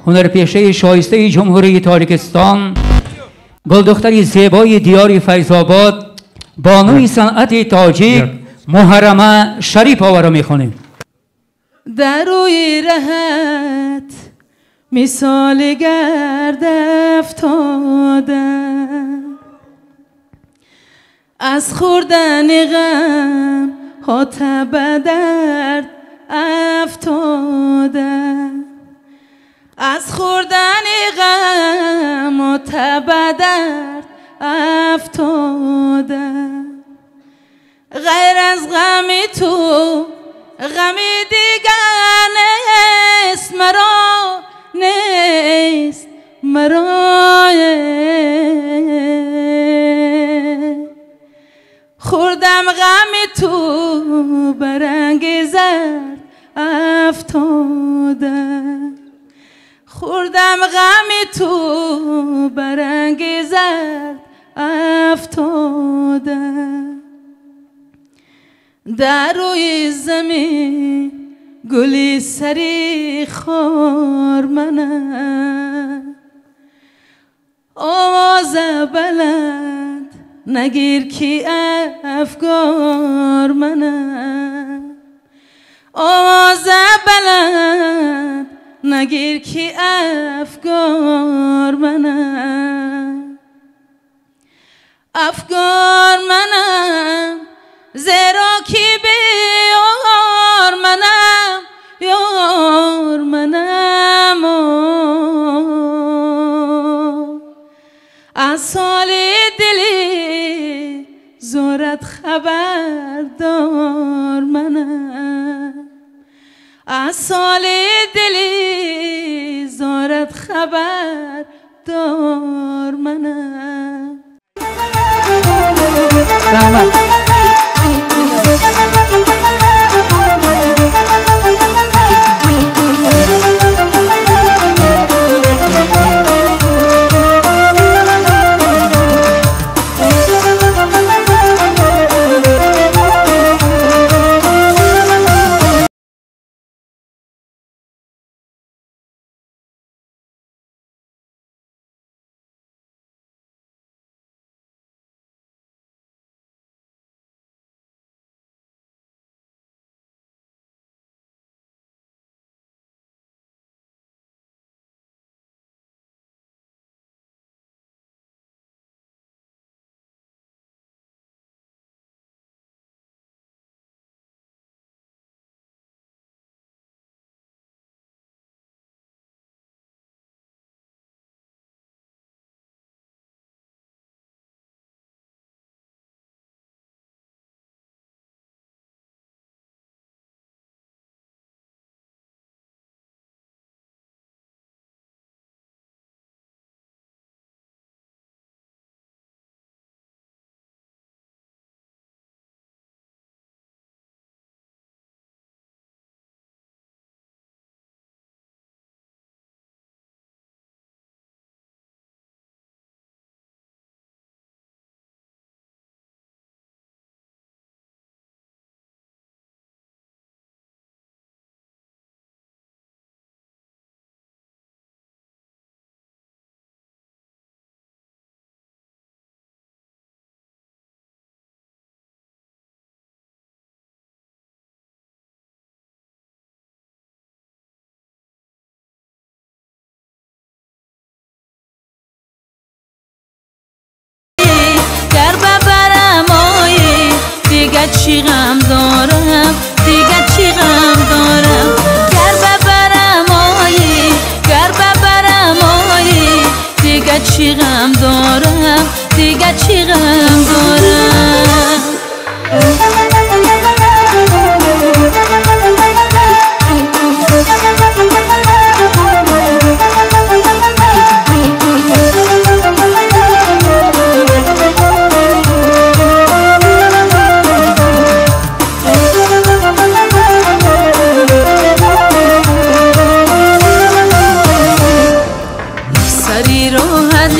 هنرپیشه شایسته جمهوری تاجیکستان، گلدختری زیبای دیار فیض‌آباد، بانوی صنعت تاجیک محرمه شریف‌آوا را می‌خوانیم. در روی رهت مثال گرد افتادم، از خوردن غم حاتب درد افتادم، از خوردن غم حاتب درد افتادم. غیر از غم تو غمی دیگر نیست مرا، نیست مرا. خوردم غم تو برنگ زرد افتادم، خوردم غم تو برنگ زرد افتادم. در روی زمین گلی سری خار منم، آواز بلند نگیر کی افگار منم، آواز بلند نگیر کی افگار منم، افگار منم زیرا کی بیار منم، یار منم. از سال دلی زورت خبردار منم، از سال دلی زورت خبردار منم. رحمت چی غم دارم، دیگه چی غم دارم. گر ببرم آیی، گر ببرم آیی، دیگه چی غم دارم، دیگه چی غم دارم.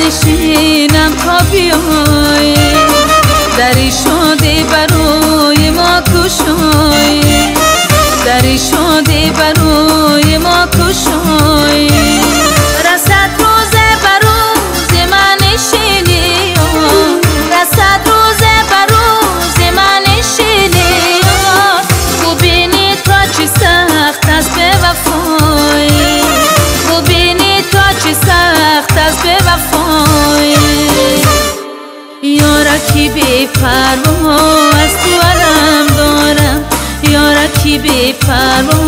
نشینم تا بیای، دری شده برای ما کشای، دری شده برای ما کشای. بی پروا از تو علم دارم یارکی بی پروا